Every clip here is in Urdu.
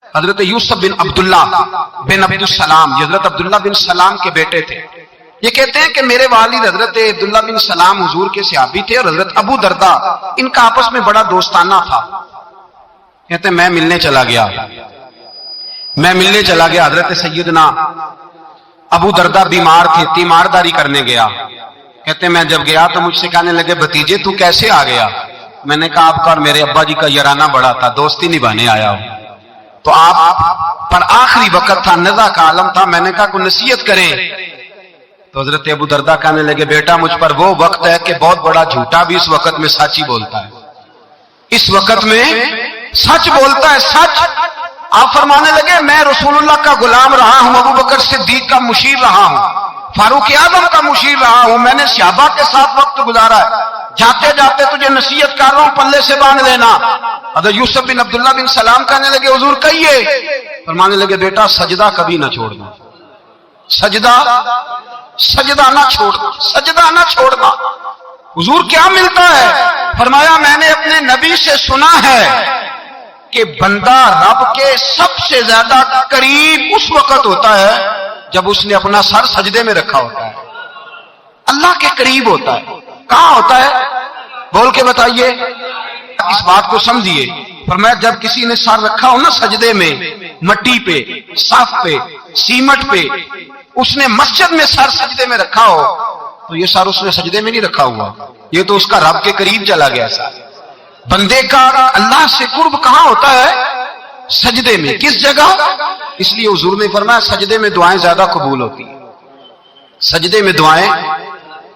حضرت یوسف بن عبداللہ بن عبدالسلام، یہ حضرت عبداللہ بن سلام کے بیٹے تھے۔ یہ کہتے ہیں کہ میرے والد حضرت عبداللہ بن سلام حضور کے صحابی تھے، اور حضرت ابو دردہ ان کا آپس میں بڑا دوستانہ تھا۔ کہتے ہیں میں ملنے چلا گیا حضرت سیدنا ابو دردہ بیمار تھے، تیمارداری کرنے گیا۔ کہتے ہیں میں جب گیا تو مجھ سے کہنے لگے بھتیجے تو کیسے آ گیا؟ میں نے کہا آپ کا اور میرے ابا جی کا یارانہ بڑا تھا، دوستی نبھانے آیا ہوں، تو آپ پر آخری وقت تھا، نزا کا عالم تھا، میں نے کہا کوئی نصیحت کریں۔ تو حضرت ابو دردہ کہنے لگے بیٹا مجھ پر وہ وقت ہے کہ بہت بڑا جھوٹا بھی اس وقت میں سچ ہی بولتا ہے، اس وقت میں سچ بولتا ہے، سچ۔ آپ فرمانے لگے میں رسول اللہ کا غلام رہا ہوں، ابو بکر صدیق کا مشیر رہا ہوں، فاروق اعظم کا مشیر رہا ہوں، میں نے صحابہ کے ساتھ وقت گزارا ہے، جاتے جاتے تجھے نصیحت کر رہا ہوں پلے سے باندھ لینا۔ حضرت یوسف بن عبداللہ بن سلام کہنے لگے حضور کہیے۔ فرمانے لگے بیٹا سجدہ کبھی نہ چھوڑنا، سجدہ نہ چھوڑنا۔ حضور کیا ملتا ہے؟ فرمایا میں نے اپنے نبی سے سنا ہے کہ بندہ رب کے سب سے زیادہ قریب اس وقت ہوتا ہے جب اس نے اپنا سر سجدے میں رکھا ہوتا ہے، اللہ کے قریب ہوتا ہے۔ کہاں ہوتا ہے؟ بول کے بتائیے، اس بات کو سمجھیے۔ فرمایا جب کسی نے سر رکھا ہو نا سجدے میں، مٹی پہ، صاف پہ، سیمٹ پہ، اس نے مسجد میں سر سجدے میں رکھا ہو تو یہ سر اس نے سجدے میں نہیں رکھا ہوا، یہ تو اس کا رب کے قریب چلا گیا سر۔ بندے کا اللہ سے قرب کہاں ہوتا ہے؟ سجدے میں۔ کس جگہ؟ اس لیے حضور نے فرمایا سجدے میں دعائیں زیادہ قبول ہوتی ہیں، سجدے میں دعائیں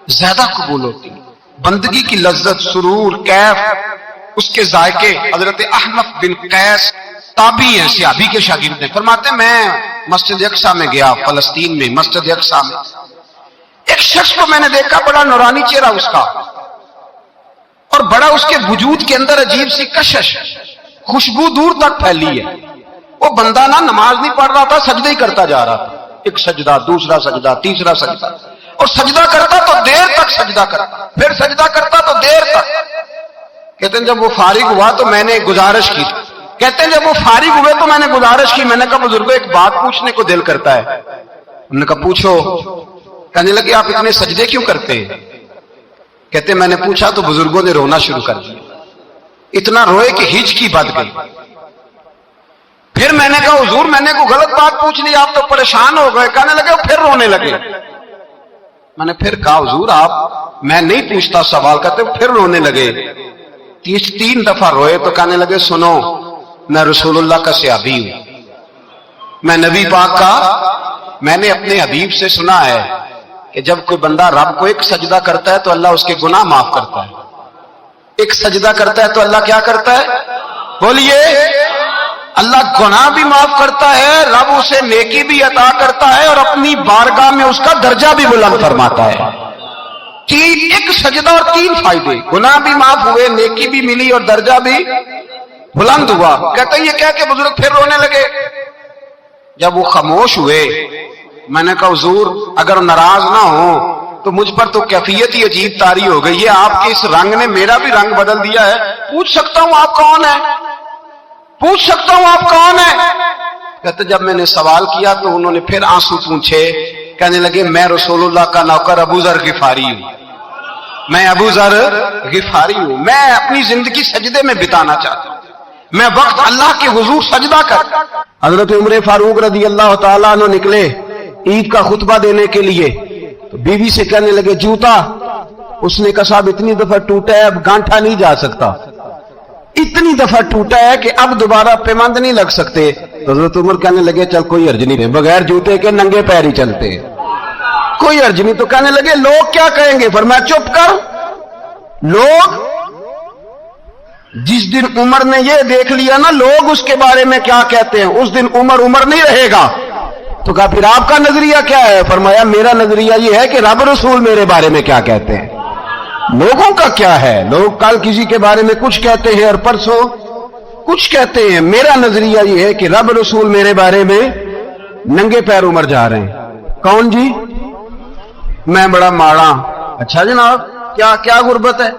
زیادہ قبول ہوتی ہیں۔ بندگی کی لذت، سرور، کیف، اس کے ذائقے۔ حضرت احنف بن قیس تابعی ہیں، صحابی کے شاگرد ہیں، فرماتے ہیں میں مسجد اقصیٰ میں گیا، فلسطین میں مسجد اقصیٰ میں، ایک شخص کو میں نے دیکھا، بڑا نورانی چہرہ اس کا، اور بڑا اس کے وجود کے اندر عجیب سی کشش، خوشبو دور تک پھیلی ہے۔ وہ بندہ نا نماز نہیں پڑھ رہا تھا، سجدہ ہی کرتا جا رہا تھا، ایک سجدہ، دوسرا سجدہ، تیسرا سجدہ، اور سجدہ کرتا تو دیر تک سجدہ کرتا، پھر سجدہ کرتا تو دیر تک۔ کہتے ہیں جب وہ فارغ ہوا تو میں نے گزارش کی، کہتے ہیں جب وہ فارغ ہوئے تو میں نے گزارش کی، میں نے کہا بزرگوں ایک بات پوچھنے کو دل کرتا ہے۔ انہوں نے کہا پوچھو۔ کہنے لگے آپ اتنے سجدے کیوں کرتے ہیں؟ کہتے ہیں میں نے پوچھا تو بزرگوں نے رونا شروع کر دیا، اتنا روئے کہ ہچکی بد گئی۔ پھر میں نے کہا حضور میں نے کوئی غلط بات پوچھ لی، آپ تو پریشان ہو گئے۔ کہنے لگے پھر رونے لگے۔ میں نے پھر کہا حضور آپ، میں نہیں پوچھتا سوال کرتے، پھر رونے لگے، 3 دفعہ روئے تو کہنے لگے سنو میں رسول اللہ کا صحابی ہوں، میں نبی پاک کا، میں نے اپنے حبیب سے سنا ہے کہ جب کوئی بندہ رب کو ایک سجدہ کرتا ہے تو اللہ اس کے گناہ معاف کرتا ہے، ایک سجدہ کرتا ہے تو اللہ کیا کرتا ہے؟ بولیے، اللہ گناہ بھی معاف کرتا ہے، رب اسے نیکی بھی عطا کرتا ہے، اور اپنی بارگاہ میں اس کا درجہ بھی بلند فرماتا ہے۔ ایک سجدہ اور 3 فائدے، گناہ بھی معاف ہوئے، نیکی بھی ملی، اور درجہ بھی بلند ہوا۔ کہتے ہیں یہ کہہ کے بزرگ پھر رونے لگے۔ جب وہ خاموش ہوئے میں نے کہا حضور اگر ناراض نہ ہو تو مجھ پر تو کیفیت ہی عجیب طاری ہو گئی ہے، آپ کے اس رنگ نے میرا بھی رنگ بدل دیا ہے، پوچھ سکتا ہوں آپ کون ہیں؟ پوچھ سکتا ہوں آپ کون ہیں؟ کہتے جب میں نے سوال کیا تو انہوں نے پھر آنسو پوچھے، کہنے لگے میں رسول اللہ کا نوکر ابو ذر غفاری ہوں، میں ابو ذر غفاری ہوں، میں اپنی زندگی سجدے میں بتانا چاہتا ہوں، میں وقت اللہ کے حضور سجدہ کر۔ حضرت عمر فاروق رضی اللہ تعالیٰ عنہ نکلے عید کا خطبہ دینے کے لیے، تو بیوی سے کہنے لگے جوتا، اس نے کہا صاحب اتنی دفعہ ٹوٹا ہے اب گانٹھا نہیں جا سکتا، اتنی دفعہ ٹوٹا ہے کہ اب دوبارہ پیمند نہیں لگ سکتے۔ تو حضرت عمر کہنے لگے چل کوئی حرج نہیں، بغیر جوتے کے ننگے پیر ہی چلتے، کوئی حرج نہیں۔ تو کہنے لگے لوگ کیا کہیں گے؟ فرمایا چپ کر، لوگ جس دن عمر نے یہ دیکھ لیا نا لوگ اس کے بارے میں کیا کہتے ہیں، اس دن عمر نہیں رہے گا۔ تو کہا پھر آپ کا نظریہ کیا ہے؟ فرمایا میرا نظریہ یہ ہے کہ رب رسول میرے بارے میں کیا کہتے ہیں، لوگوں کا کیا ہے؟ لوگ کل کسی کے بارے میں کچھ کہتے ہیں اور پرسوں کچھ کہتے ہیں، میرا نظریہ یہ ہے کہ رب رسول میرے بارے میں ننگے پیر عمر جا رہے ہیں۔ کون جی؟ میں بڑا ماڑا۔ اچھا جناب کیا غربت ہے؟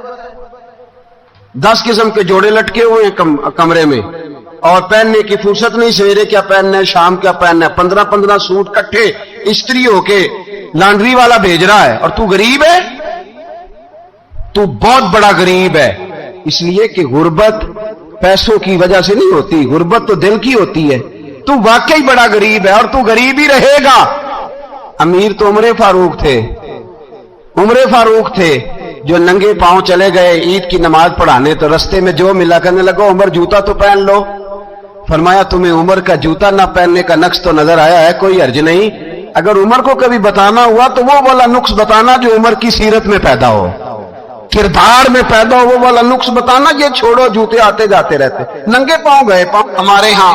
10 قسم کے جوڑے لٹکے ہوئے ہیں کمرے میں، اور پہننے کی فرصت نہیں، سویرے کیا پہننا ہے شام کیا پہننا ہے، 15 سوٹ کٹھے استری ہو کے لانڈری والا بھیج رہا ہے، اور تو غریب ہے، تو بہت بڑا غریب ہے۔ اس لیے کہ غربت پیسوں کی وجہ سے نہیں ہوتی، غربت تو دل کی ہوتی ہے۔ تو واقعی بڑا غریب ہے اور تو غریب ہی رہے گا۔ امیر تو عمر فاروق تھے، عمر فاروق تھے جو ننگے پاؤں چلے گئے عید کی نماز پڑھانے، تو رستے میں جو ملا کہنے لگا عمر جوتا تو پہن لو۔ فرمایا تمہیں عمر کا جوتا نہ پہننے کا نقص تو نظر آیا ہے، کوئی حرج نہیں، اگر عمر کو کبھی بتانا ہوا تو وہ والا نقص بتانا جو عمر کی سیرت میں پیدا ہو، کردار میں پیدا ہو، وہ والا نقص بتانا، یہ چھوڑو جوتے آتے جاتے رہتے، ننگے پاؤں گئے پاؤں۔ ہمارے ہاں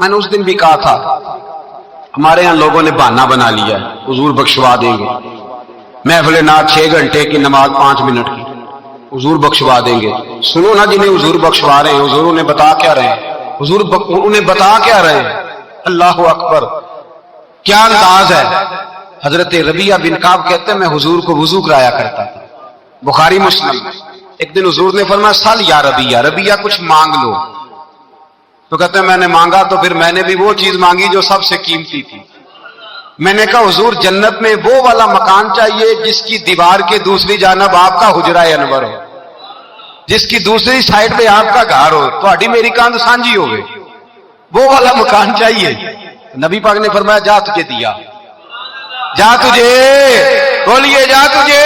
میں نے اس دن بھی کہا تھا، ہمارے ہاں لوگوں نے بہانہ بنا لیا ہے حضور بخشوا دیں گے، محفل نعت 6 گھنٹے کی نماز 5 منٹ کی، حضور بخشوا دیں گے۔ سنو نا جنہیں حضور بخشوا رہے ہیں، حضور انہیں بتا کیا رہے ہیں، حضور انہیں بتا کیا رہے ہیں؟ اللہ اکبر، کیا انداز ہے۔ حضرت ربیعہ بن کعب کہتے ہیں میں حضور کو وضو کرایا کرتا تھا، بخاری مسلم۔ ایک دن حضور نے فرمایا سل یا ربیعہ، ربیعہ کچھ مانگ لو، تو کہتے ہیں میں نے مانگا تو پھر میں نے بھی وہ چیز مانگی جو سب سے قیمتی تھی۔ میں نے کہا حضور جنت میں وہ والا مکان چاہیے جس کی دیوار کے دوسری جانب آپ کا حجرہ انور ہو، جس کی دوسری سائڈ پہ آپ کا گھر ہو، تو میری کاند سانجی ہو گئی، وہ والا مکان چاہیے۔ نبی پاک نے فرمایا جا تجھے دیا، جا تجھے، بولیے جا تجھے،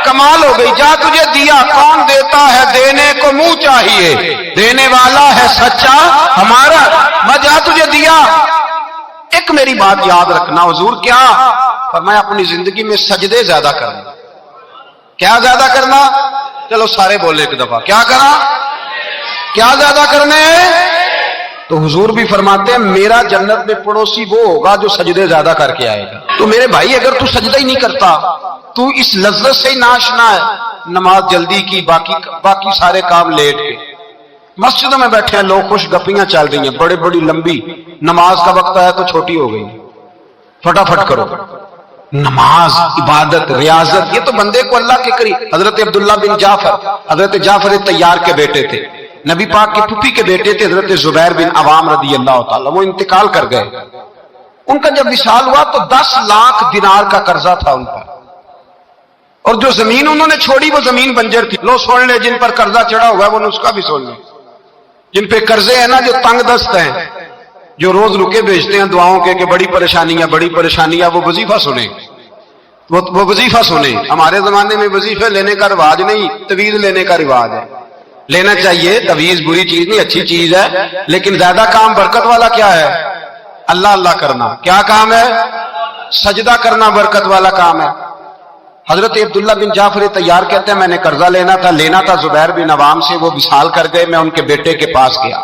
کمال ہو گئی، جا تجھے دیا۔ کون دیتا ہے؟ دینے کو منہ چاہیے، دینے والا ہے سچا ہمارا، میں جا تجھے دیا۔ ایک میری بات یاد رکھنا، حضور کیا فرمایا اپنی زندگی میں سجدے زیادہ کرنا۔ کیا زیادہ کرنا؟ چلو سارے بولے ایک دفعہ، کیا کرنا؟ کیا زیادہ کرنے؟ تو حضور بھی فرماتے ہیں میرا جنت میں پڑوسی وہ ہوگا جو سجدے زیادہ کر کے آئے گا۔ تو میرے بھائی اگر تو سجدہ ہی نہیں کرتا، تو اس لذت سے ہی ناشنا ہے، نماز جلدی کی، باقی سارے کام لیٹ کے، مسجدوں میں بیٹھے ہیں لوگ، خوش گپیاں چل رہی ہیں، بڑے بڑی لمبی، نماز کا وقت آیا تو چھوٹی ہو گئی، فٹافٹ کرو۔ نماز، عبادت، ریاضت، یہ تو بندے کو اللہ کے قریب۔ حضرت عبداللہ بن جعفر، حضرت جعفر طیار کے بیٹے تھے، نبی پاک کی پھوپھی کے بیٹے تھے حضرت زبیر بن عوام رضی اللہ تعالیٰ، وہ انتقال کر گئے۔ ان کا جب وصال ہوا تو 10 لاکھ دینار کا قرضہ تھا ان پر، اور جو زمین انہوں نے چھوڑی وہ زمین بنجر تھی۔ لو سن لے، جن پر قرضہ چڑھا ہوا ہے وہ نسخہ بھی سن لے، جن پہ قرضے ہیں نا، جو تنگ دست ہیں، جو روز رکے بھیجتے ہیں دعاؤں کے کہ بڑی پریشانیاں بڑی پریشانیاں، وہ وظیفہ سنیں، وہ وظیفہ سنیں۔ ہمارے زمانے میں وظیفے لینے کا رواج نہیں، تویز لینے کا رواج ہے۔ لینا چاہیے، تویز بری چیز نہیں، اچھی چیز ہے، لیکن زیادہ کام برکت والا کیا ہے؟ اللہ اللہ کرنا۔ کیا کام ہے؟ سجدہ کرنا برکت والا کام ہے۔ حضرت عبداللہ بن جعفر طیار کہتے ہیں میں نے قرضہ لینا تھا زبیر بن عوام سے، وہ وصال کر گئے، میں ان کے بیٹے کے پاس گیا،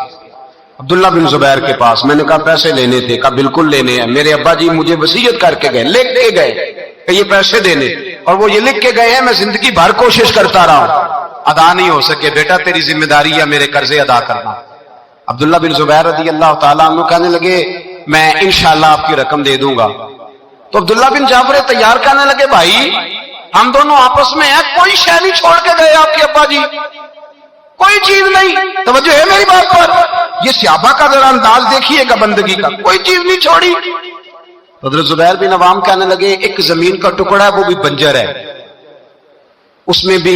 عبداللہ بن زبیر کے پاس۔ میں نے کہا پیسے لینے تھے، کہا بالکل لینے ہیں، میرے ابا جی مجھے وصیت کر کے گئے، لکھ کے گئے کہ یہ پیسے دینے، اور وہ یہ لکھ کے گئے ہیں میں زندگی بھر کوشش کرتا رہا ہوں، ادا نہیں ہو سکے، بیٹا تیری ذمہ داری ہے میرے قرضے ادا کرنا۔ عبداللہ بن زبیر رضی اللہ تعالیٰ عنہ کہنے لگے میں انشاءاللہ آپ کی رقم دے دوں گا۔ تو عبداللہ بن جعفر طیار کہنے لگے بھائی ہم دونوں آپس میں ہیں، کوئی شے نہیں چھوڑ کے گئے آپ کے ابا جی، کوئی چیز نہیں، توجہ ہے میری بات پر؟ یہ صحابہ کا ذرا انداز دیکھیے گا بندگی کا، کوئی چیز نہیں چھوڑی۔ حضرت زبیر بن عوام کہنے لگے ایک زمین کا ٹکڑا ہے وہ بھی بنجر ہے، اس میں بھی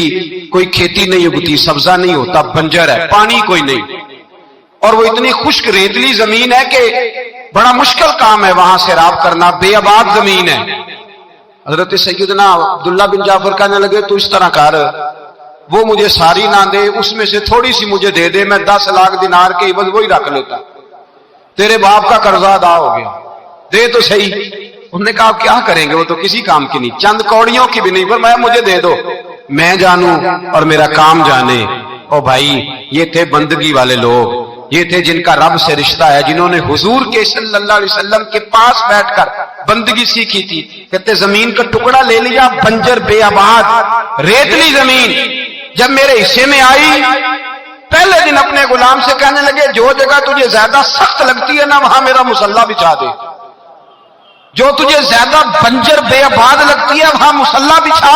کوئی کھیتی نہیں اگتی، سبزہ نہیں ہوتا، بنجر ہے، پانی کوئی نہیں، اور وہ اتنی خشک ریتلی زمین ہے کہ بڑا مشکل کام ہے وہاں سیراب کرنا، بے آباد زمین ہے۔ حضرت سیدنا عبداللہ بن جعفر کہنے لگے تو اس طرح کر، وہ مجھے ساری نہ دے، اس میں سے تھوڑی سی مجھے دے دے، میں 10 لاکھ دینار کے عوض وہی رکھ لیتا، تیرے باپ کا قرضہ ادا ہو گیا، دے تو صحیح۔ انہوں نے کہا کیا کریں گے، وہ تو کسی کام کی نہیں، چند کوڑیوں کی بھی نہیں، پر مجھے دے دو، میں جانوں اور میرا کام جانے۔ او بھائی یہ تھے بندگی والے لوگ، یہ تھے جن کا رب سے رشتہ ہے، جنہوں نے حضور کے صلی اللہ علیہ وسلم کے پاس بیٹھ کر بندگی سیکھی تھی۔ کہتے زمین کا ٹکڑا لے لیا، بنجر بے آباد ریتلی زمین، جب میرے حصے میں آئی پہلے دن اپنے غلام سے کہنے لگے جو جگہ تجھے زیادہ سخت لگتی ہے نا وہاں میرا مصلی بچھا دے، جو تجھے زیادہ بنجر بے آباد لگتی ہے وہاں مصلی بچھا۔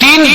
3